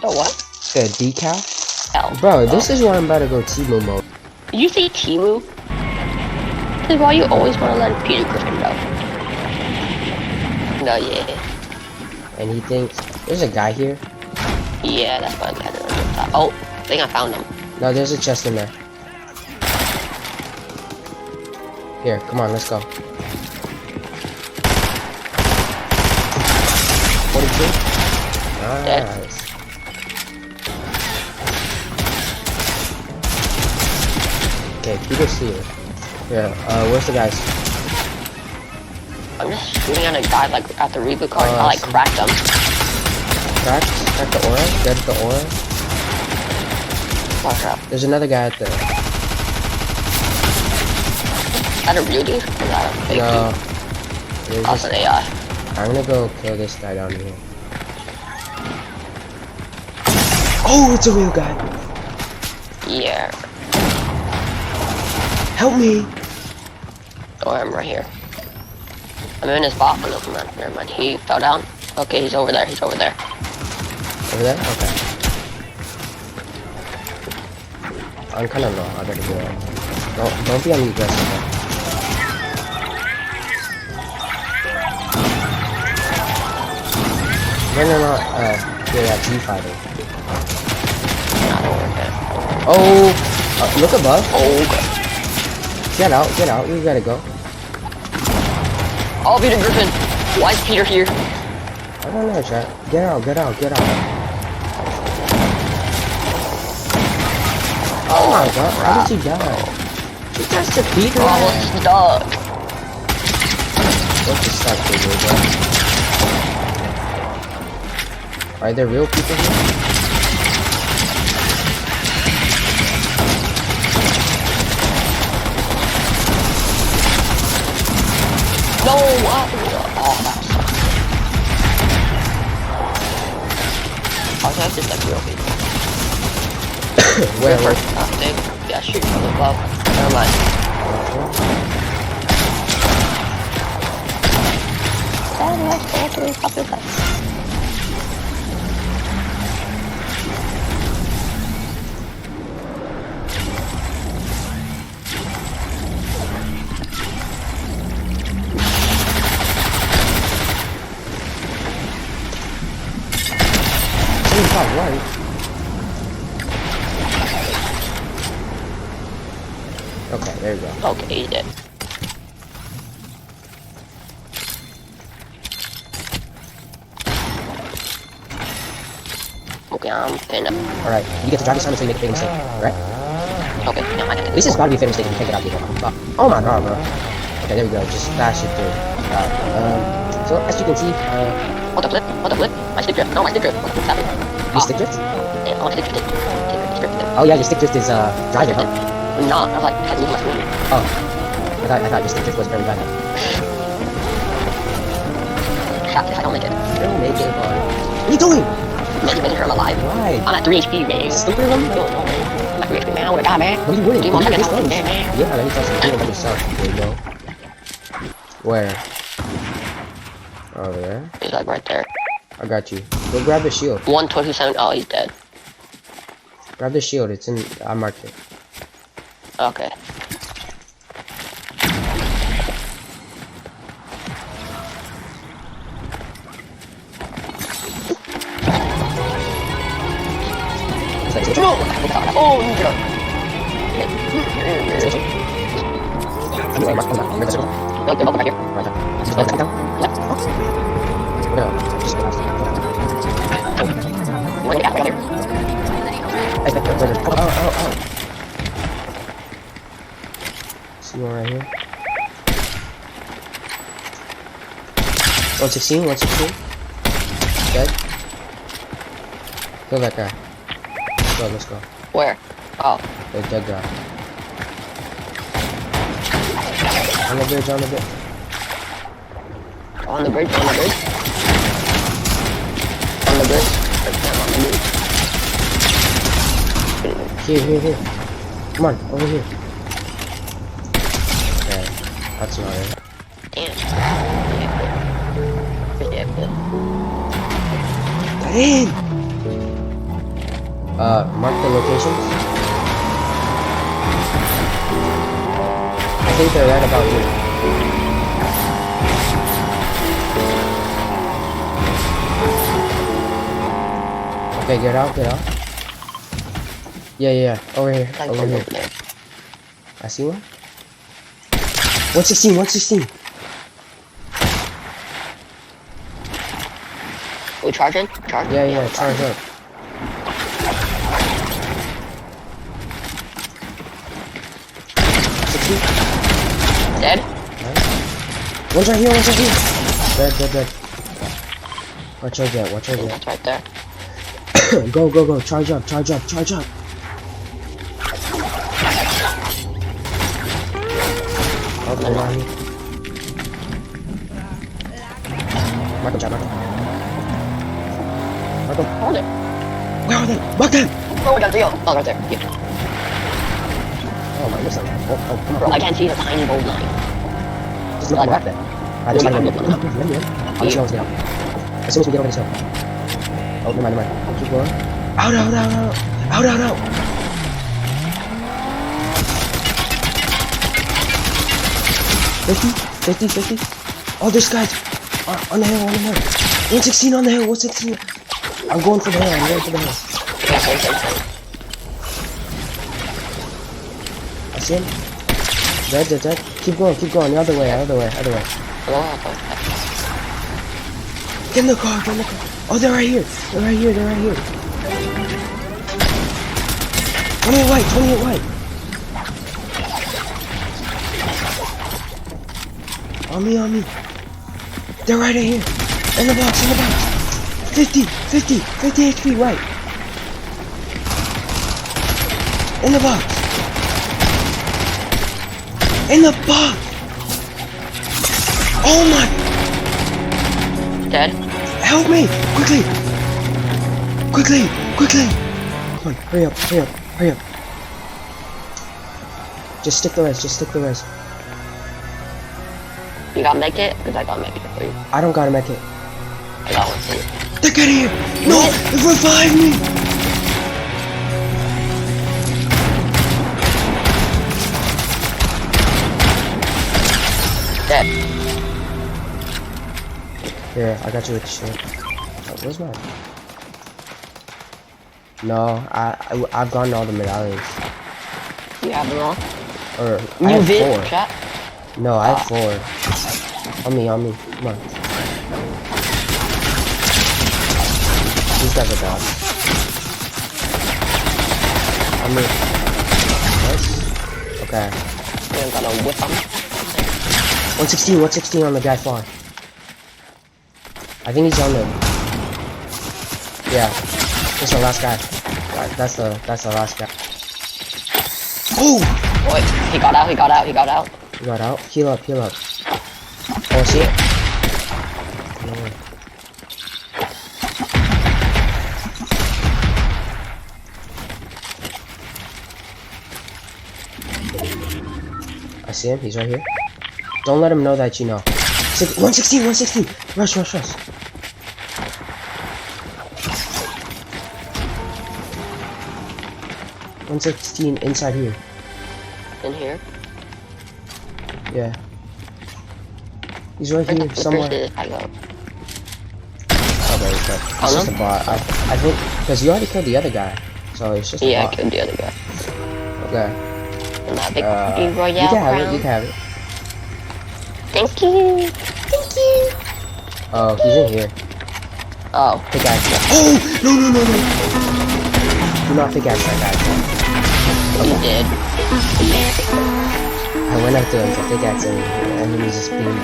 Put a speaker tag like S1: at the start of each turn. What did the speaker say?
S1: The what?
S2: The decal?
S1: L.
S2: Bro, this is why I'm about to go Timu mode.
S1: Did you say Timu? This is why you always want to let Peter Griffin go. No, yeah.
S2: And he thinks there's a guy here.
S1: Yeah, that's what I got. Oh, I think I found him.
S2: No, there's a chest in there. Here, come on, let's go. 42? Nice. Okay, Peter see you. Here, where's the guys?
S1: I'm just shooting at a guy like at the reboot card. I like cracked him.
S2: Crack the aura? Dead the aura?
S1: Fuck up.
S2: There's another guy at the...
S1: Is that a real dude? Or is that a fake
S2: No.
S1: dude? That's an AI.
S2: I'm gonna go kill this guy down here. Oh, it's a real guy!
S1: Yeah.
S2: Help me!
S1: Oh, I'm right here. I'm in his box. Oh, no, never mind. He fell down. Okay, he's over there. He's over there.
S2: Over there? Okay. I'm kind of low. I better do that. Don't be on the aggressive one. No, yeah, G-Fighter. Oh, look above.
S1: Oh,
S2: Get out, you gotta go.
S1: oh, Peter Griffin. Why is Peter here?
S2: I don't know, chat. Get out. Oh my god, how did you die? You guys to Peter.
S1: Oh, it's stuck.
S2: What's the stuck figure, bro? Are there real people here?
S1: No, what? Oh, that sucks. Also, it's like real people.
S2: Where?
S1: Thing. Yeah, shoot from above. Never mind.
S2: Right. Okay, there you go.
S1: Okay, he's dead. Okay, I'm finna.
S2: Alright, you get to drive this time until you make a big mistake, right?
S1: Okay, no, I can
S2: At least it's gotta be a fair mistake if you can't get out here. Oh my god, bro. Okay, there we go. Just flash it through. So, as you can see,
S1: What the flip? My stick drift. No, my stick drift. What's happening?
S2: you stick drift?
S1: Yeah, I want to stick drift.
S2: Oh yeah, your stick drift is, driving, huh?
S1: No, I was like, I lose my screen.
S2: Oh. I thought your stick drift was very bad.
S1: Shot this, I don't make it.
S2: Don't make it, bro. What are you doing?
S1: Making sure I'm alive.
S2: Why?
S1: I'm at 3 HP, man.
S2: Stupid one?
S1: I'm at 3 HP, man. I would've died, man.
S2: What are you winning?
S1: 3 more seconds, I
S2: What are
S1: would've
S2: you
S1: been dead, man.
S2: Yeah, let me tell you something about yourself. There you go. Where? Over there?
S1: He's like right there.
S2: I got you. Go grab the shield.
S1: 127. Oh, he's dead.
S2: Grab the shield. It's in. I marked it.
S1: Okay. No! Oh, no. Okay, welcome back here. Yep.
S2: Oh. See one right here. 116. Dead. Kill that guy. Let's go.
S1: Where? Oh.
S2: The dead guy. On the bridge.
S1: On the bridge.
S2: Here. Come on, over here. Okay, that's not it.
S1: Damn.
S2: Get in! Mark the locations. I think they're right about here. Okay, get out, get out. Yeah, over here,
S1: Like
S2: over
S1: from
S2: here.
S1: over there.
S2: I see one. 116, 116.
S1: We charging? Charging?
S2: Yeah, charge up.
S1: Dead?
S2: Nice. One's right here, one's right here. Dead. Watch your jet, watch your jet.
S1: That's right there.
S2: Go. Charge up. Okay, Remy. Mark him.
S1: Hold it.
S2: Where are they? Mark them!
S1: Oh, we got Zio. Oh, right there. Yeah.
S2: Oh my, listen. Oh, come on.
S1: Bro, I can't see the tiny bold line.
S2: Just look at that. Alright, there's one. I'll let you know what's down. As soon as we get over this hill. Oh, never mind. Keep going. Out. 50. Oh, there's guys. On the hill. 116 on the hill, 116. I'm going for the hill,
S1: Okay.
S2: I see him. Dead. Keep going. The other way. Get in the car. Oh, they're right here. 28 white. On me. They're right in here. In the box. 50 HP, right. In the box. Oh my.
S1: Dead?
S2: Help me! Quickly! Come on, hurry up. Just stick the res.
S1: You got make it? Because I got make it for you.
S2: I don't gotta make it.
S1: I got one for you.
S2: They're getting here! No! Revive me!
S1: Dead.
S2: Here, I got you with the shit. Oh, where's mine? No, I've gotten all the medallions.
S1: You have them all?
S2: Or,
S1: You
S2: I have
S1: did,
S2: 4.
S1: chat?
S2: No, I have 4. On me. Come on. These guys are dogs. On me. Nice. Okay.
S1: You ain't got no whip on me.
S2: 116 on the guy far. I think he's on the... Yeah. That's the last guy. That's the last guy. Oh!
S1: Wait, he got out.
S2: He got out. Heal up. Oh, see it? No way. I see him. He's right here. Don't let him know that you know. 116. Rush. 116 inside here.
S1: In here?
S2: Yeah. He's right here somewhere.
S1: I go.
S2: Okay, so it's just a bot. I think because you already killed the other guy, so it's just a
S1: Yeah,
S2: bot.
S1: I killed the other guy.
S2: Okay.
S1: And that big Royale
S2: you can
S1: crown.
S2: have it.
S1: Thank you.
S2: Oh, he's in here.
S1: Oh.
S2: Pickaxe. Oh no! Do not pickaxe that guy.
S1: You did.
S2: I went up to him to pickaxe him, and he was just being.